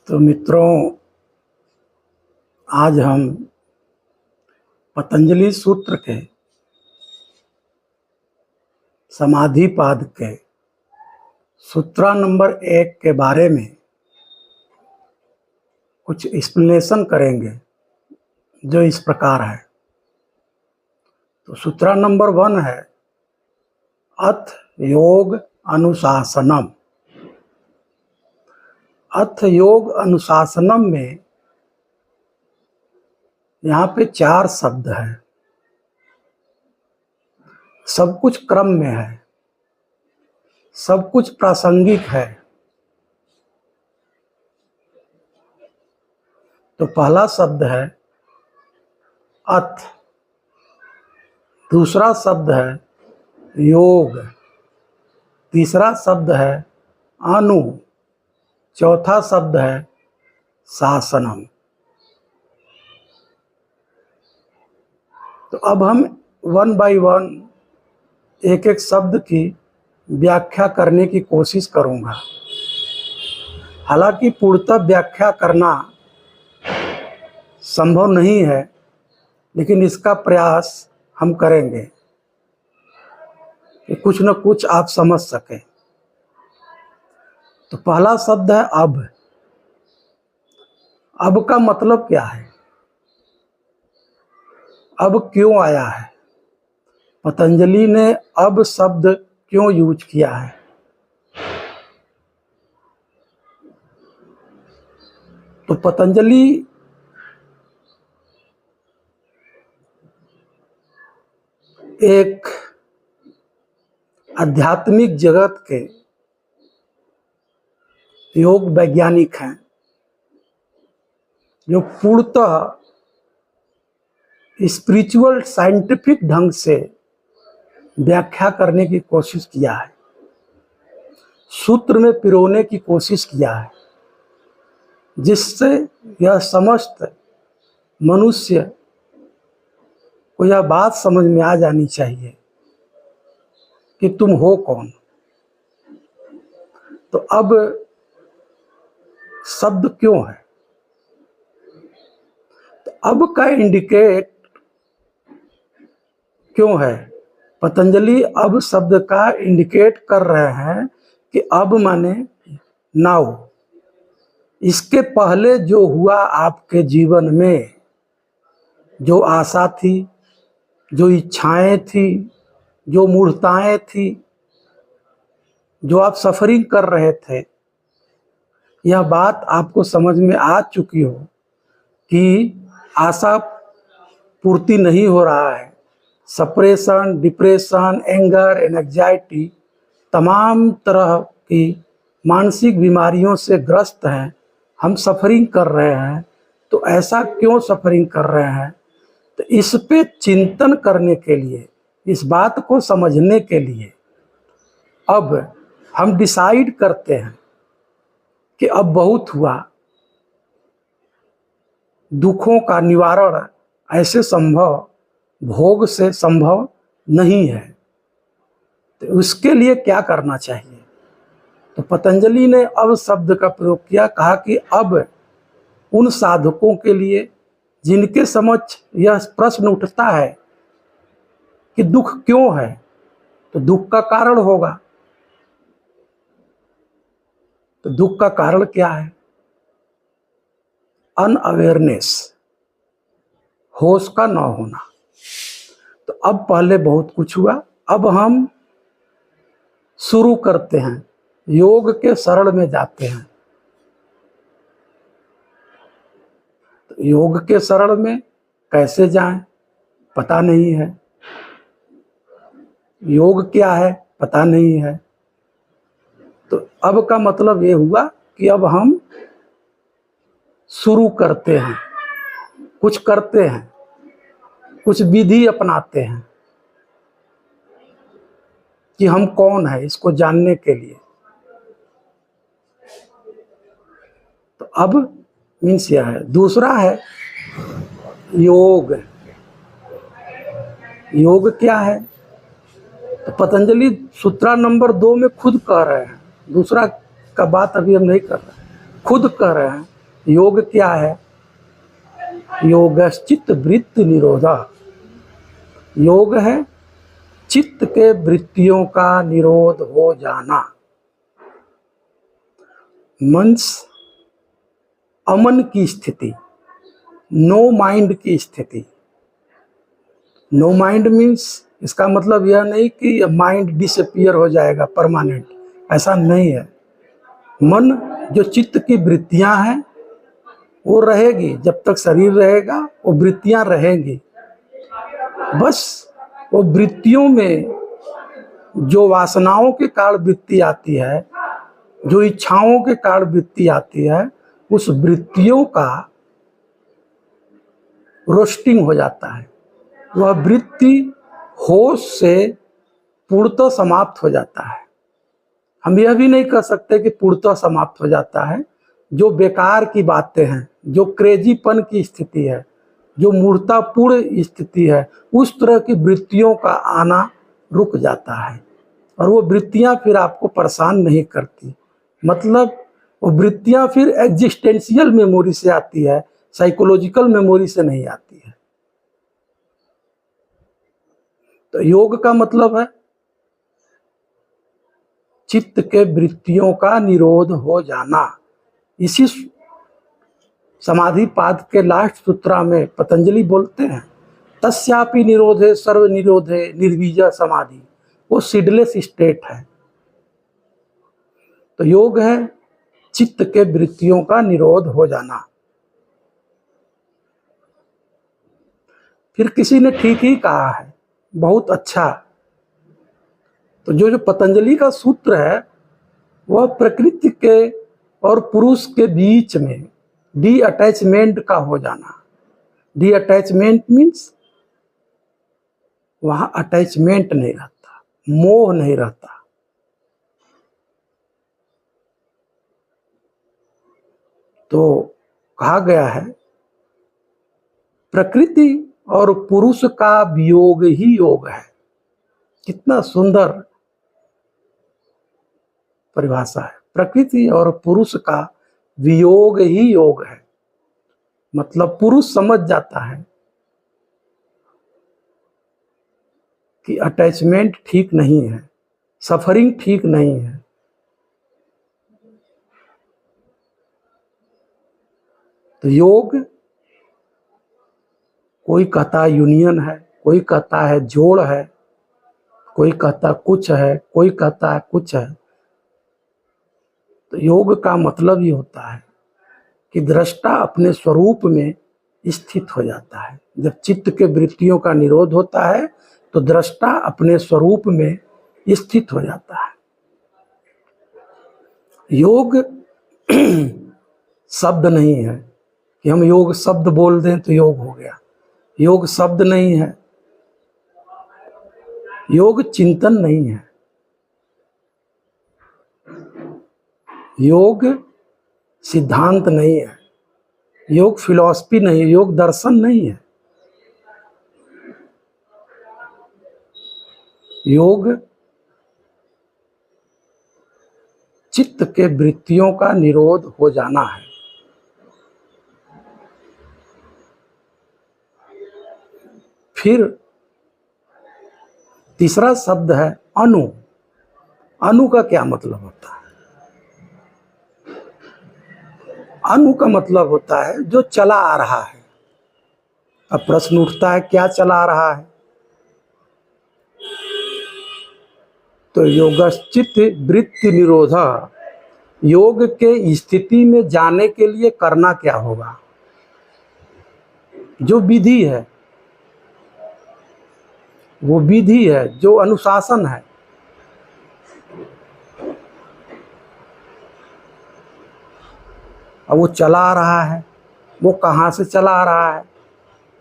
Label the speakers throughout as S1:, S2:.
S1: तो मित्रों, आज हम पतंजलि सूत्र के समाधिपाद के सूत्रा नंबर 1 के बारे में कुछ एक्सप्लेनेशन करेंगे, जो इस प्रकार है। तो सूत्रा नंबर 1 है अथ योग अनुशासनम। अथ योग अनुशासनम में यहाँ पे 4 शब्द है। सब कुछ क्रम में है, सब कुछ प्रासंगिक है। तो पहला शब्द है अथ, दूसरा शब्द है योग, तीसरा शब्द है अनु, चौथा शब्द है शासनम। तो अब हम 1 बाय 1 एक एक शब्द की व्याख्या करने की कोशिश करूंगा। हालांकि पूर्णतः व्याख्या करना संभव नहीं है, लेकिन इसका प्रयास हम करेंगे कि कुछ न कुछ आप समझ सकें। तो पहला शब्द है अब। अब का मतलब क्या है? अब क्यों आया है? पतंजलि ने अब शब्द क्यों यूज किया है? तो पतंजलि एक आध्यात्मिक जगत के योग वैज्ञानिक हैं, जो पूर्णतः स्पिरिचुअल साइंटिफिक ढंग से व्याख्या करने की कोशिश किया है, सूत्र में पिरोने की कोशिश किया है, जिससे यह समस्त मनुष्य को यह बात समझ में आ जानी चाहिए कि तुम हो कौन। तो अब शब्द क्यों है? तो अब का इंडिकेट क्यों है? पतंजलि अब शब्द का इंडिकेट कर रहे हैं कि अब माने नाउ। इसके पहले जो हुआ आपके जीवन में, जो आशा थी, जो इच्छाएं थी, जो मूर्ताएं थी, जो आप सफरिंग कर रहे थे, यह बात आपको समझ में आ चुकी हो कि आशा पूर्ति नहीं हो रहा है। सप्रेशन, डिप्रेशन, एंगर, एंजाइटी, तमाम तरह की मानसिक बीमारियों से ग्रस्त हैं, हम सफरिंग कर रहे हैं। तो ऐसा क्यों सफरिंग कर रहे हैं? तो इस पे चिंतन करने के लिए, इस बात को समझने के लिए अब हम डिसाइड करते हैं कि अब बहुत हुआ। दुखों का निवारण ऐसे संभव, भोग से संभव नहीं है। तो उसके लिए क्या करना चाहिए? तो पतंजलि ने अब शब्द का प्रयोग किया, कहा कि अब उन साधकों के लिए जिनके समक्ष यह प्रश्न उठता है कि दुख क्यों है, तो दुख का कारण होगा। तो दुख का कारण क्या है? अनअवेयरनेस, होश का न होना। तो अब पहले बहुत कुछ हुआ, अब हम शुरू करते हैं, योग के सरल में जाते हैं। तो योग के सरल में कैसे जाएं? पता नहीं है। योग क्या है? पता नहीं है। तो अब का मतलब ये हुआ कि अब हम शुरू करते हैं, कुछ करते हैं, कुछ विधि अपनाते हैं कि हम कौन है, इसको जानने के लिए। तो अब मीन्स यह है। दूसरा है योग। योग क्या है? तो पतंजलि सूत्रा नंबर 2 में खुद कह रहे हैं, दूसरा का बात अभी हम नहीं कर रहे हैं, खुद कह रहे हैं योग क्या है? योगश्चित्त वृत्ति निरोधा। योग है चित्त के वृत्तियों का निरोध हो जाना। मंस अमन की स्थिति, नो माइंड की स्थिति। नो माइंड मीन्स इसका मतलब यह नहीं कि माइंड डिसअपियर हो जाएगा परमानेंट, ऐसा नहीं है। मन जो चित्त की वृत्तियां हैं वो रहेगी, जब तक शरीर रहेगा वो वृत्तियां रहेंगी। बस वो वृत्तियों में जो वासनाओं के कारण वृत्ति आती है, जो इच्छाओं के कारण वृत्ति आती है, उस वृत्तियों का रोस्टिंग हो जाता है। वह वृत्ति होश से पूर्णतः समाप्त हो जाता है। हम यह भी नहीं कह सकते कि पूर्णतः समाप्त हो जाता है। जो बेकार की बातें हैं, जो क्रेजीपन की स्थिति है, जो मूर्तापूर्ण स्थिति है, उस तरह की वृत्तियों का आना रुक जाता है और वो वृत्तियां फिर आपको परेशान नहीं करती। मतलब वो वृत्तियां फिर एग्जिस्टेंशियल मेमोरी से आती है, साइकोलॉजिकल मेमोरी से नहीं आती है। तो योग का मतलब है चित्त के वृत्तियों का निरोध हो जाना। इसी समाधि पाद के लास्ट सूत्रा में पतंजलि बोलते हैं, तस्यापि निरोधे सर्व निरोधे निर्बीज समाधि। वो सीडलेस स्टेट है। तो योग है चित्त के वृत्तियों का निरोध हो जाना। फिर किसी ने ठीक ही कहा है, बहुत अच्छा। तो जो पतंजलि का सूत्र है वह प्रकृति के और पुरुष के बीच में डी अटैचमेंट का हो जाना। डी अटैचमेंट मीन्स वहां अटैचमेंट नहीं रहता, मोह नहीं रहता। तो कहा गया है प्रकृति और पुरुष का वियोग ही योग है। कितना सुंदर परिभाषा है। प्रकृति और पुरुष का वियोग ही योग है। मतलब पुरुष समझ जाता है कि अटैचमेंट ठीक नहीं है, सफरिंग ठीक नहीं है। तो योग, कोई कहता यूनियन है, कोई कहता है जोड़ है, कोई कहता कुछ है, कोई कहता है कुछ है। तो योग का मतलब ही होता है कि दृष्टा अपने स्वरूप में स्थित हो जाता है। जब चित्त के वृत्तियों का निरोध होता है तो दृष्टा अपने स्वरूप में स्थित हो जाता है। योग शब्द नहीं है कि हम योग शब्द बोल दें तो योग हो गया। योग शब्द नहीं है, योग चिंतन नहीं है, योग सिद्धांत नहीं है, योग फिलॉसफी नहीं है, योग दर्शन नहीं है। योग चित्त के वृत्तियों का निरोध हो जाना है। फिर तीसरा शब्द है अनु। अनु का क्या मतलब होता है? अनु का मतलब होता है जो चला आ रहा है। अब प्रश्न उठता है क्या चला आ रहा है? तो योगश्चित्त वृत्ति निरोधा, योग के स्थिति में जाने के लिए करना क्या होगा? जो विधि है, वो विधि है, जो अनुशासन है। अब वो चला आ रहा है, वो कहाँ से चला आ रहा है?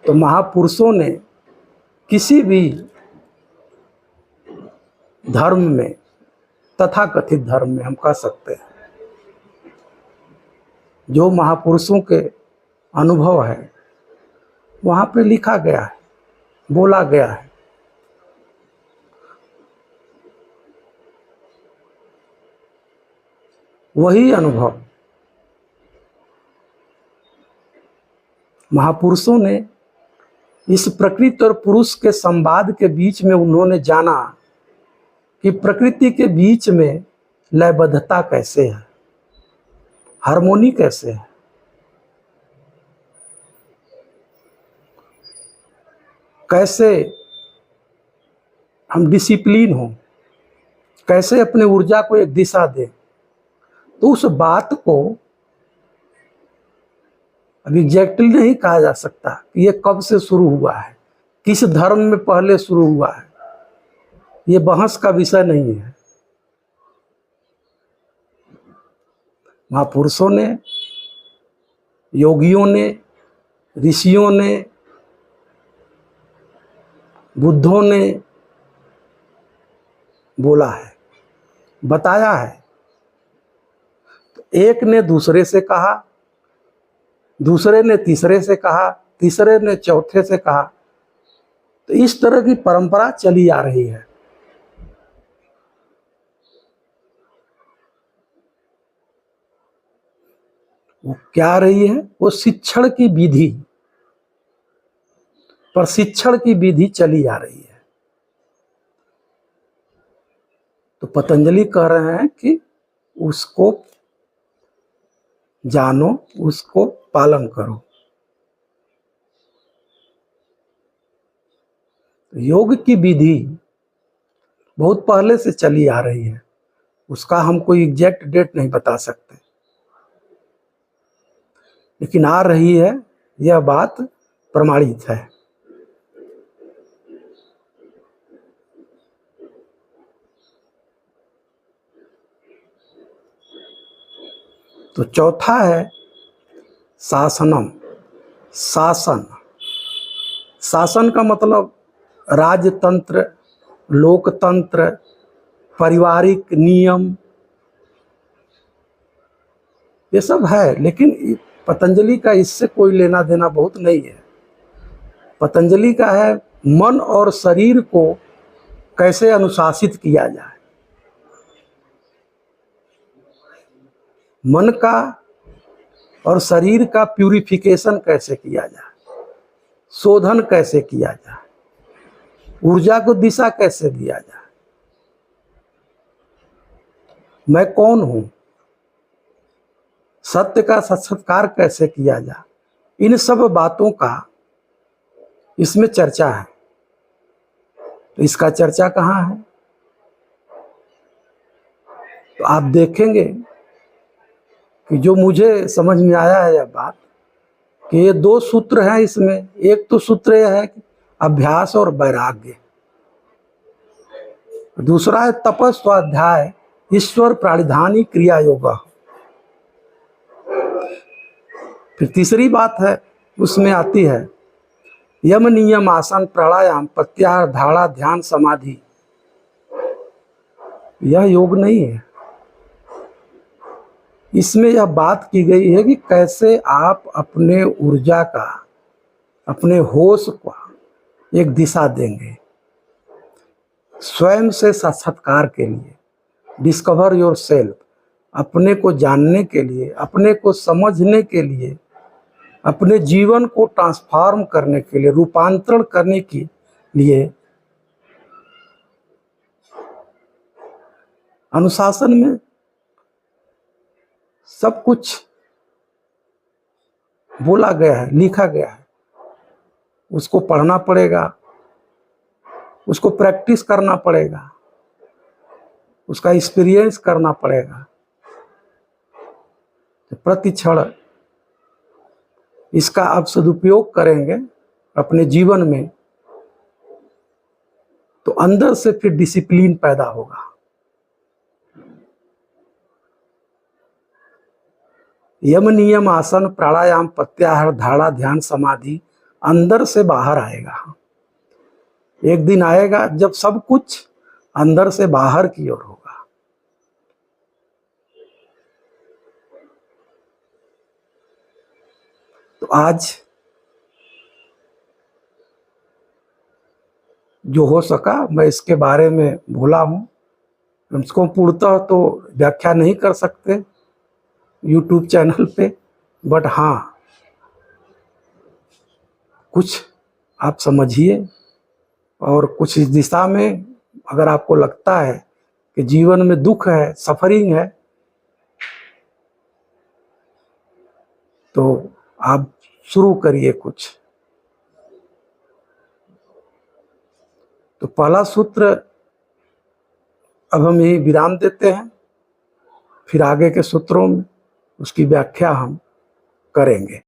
S1: तो महापुरुषों ने किसी भी धर्म में, तथाकथित धर्म में हम कह सकते हैं, जो महापुरुषों के अनुभव है वहाँ पे लिखा गया है, बोला गया है। वही अनुभव महापुरुषों ने इस प्रकृति और पुरुष के संवाद के बीच में उन्होंने जाना कि प्रकृति के बीच में लयबद्धता कैसे है, हार्मोनी कैसे है। कैसे हम डिसिप्लिन हों, कैसे अपने ऊर्जा को एक दिशा दें। तो उस बात को अब एग्जैक्टली नहीं कहा जा सकता कि ये कब से शुरू हुआ है, किस धर्म में पहले शुरू हुआ है, ये बहस का विषय नहीं है। महापुरुषों ने, योगियों ने, ऋषियों ने, बुद्धों ने बोला है, बताया है। तो एक ने दूसरे से कहा, दूसरे ने तीसरे से कहा, तीसरे ने चौथे से कहा। तो इस तरह की परंपरा चली आ रही है। वो क्या रही है? वो शिक्षण की विधि, प्रशिक्षण की विधि चली आ रही है। तो पतंजलि कह रहे हैं कि उसको जानो, उसको पालन करो। योग की विधि बहुत पहले से चली आ रही है, उसका हम कोई एग्जैक्ट डेट नहीं बता सकते, लेकिन आ रही है, यह बात प्रमाणित है। तो चौथा है शासनम, शासन। शासन का मतलब राजतंत्र, लोकतंत्र, पारिवारिक नियम, ये सब है। लेकिन पतंजलि का इससे कोई लेना देना बहुत नहीं है। पतंजलि का है मन और शरीर को कैसे अनुशासित किया जाए, मन का और शरीर का प्यूरिफिकेशन कैसे किया जाए, शोधन कैसे किया जाए, ऊर्जा को दिशा कैसे दिया जाए, मैं कौन हूं, सत्य का साक्षात्कार कैसे किया जाए, इन सब बातों का इसमें चर्चा है। तो इसका चर्चा कहाँ है? तो आप देखेंगे कि जो मुझे समझ में आया है यह बात कि ये दो सूत्र हैं इसमें। एक तो सूत्र यह है कि अभ्यास और वैराग्य, दूसरा है तपस्वाध्याय ईश्वर प्राणिधानी क्रिया योग। फिर तीसरी बात है उसमें आती है यम नियम आसन प्राणायाम प्रत्याहार धारणा ध्यान समाधि। यह योग नहीं है, इसमें यह बात की गई है कि कैसे आप अपने ऊर्जा का, अपने होश का एक दिशा देंगे स्वयं से साक्षात्कार के लिए, डिस्कवर योर सेल्फ, अपने को जानने के लिए, अपने को समझने के लिए, अपने जीवन को ट्रांसफॉर्म करने के लिए, रूपांतरण करने के लिए। अनुशासन में सब कुछ बोला गया है, लिखा गया है, उसको पढ़ना पड़ेगा, उसको प्रैक्टिस करना पड़ेगा, उसका एक्सपीरियंस करना पड़ेगा। प्रति क्षण इसका आप सदुपयोग करेंगे अपने जीवन में तो अंदर से फिर डिसिप्लिन पैदा होगा। यम नियम आसन प्राणायाम प्रत्याहार धारणा ध्यान समाधि अंदर से बाहर आएगा। एक दिन आएगा जब सब कुछ अंदर से बाहर की ओर होगा। तो आज जो हो सका मैं इसके बारे में बोला हूं। इसको पूर्णतः तो व्याख्या नहीं कर सकते यूट्यूब चैनल पे, बट हाँ कुछ आप समझिए, और कुछ इस दिशा में अगर आपको लगता है कि जीवन में दुख है, सफरिंग है, तो आप शुरू करिए कुछ। तो पहला सूत्र अब हम यही विराम देते हैं, फिर आगे के सूत्रों में उसकी व्याख्या हम करेंगे।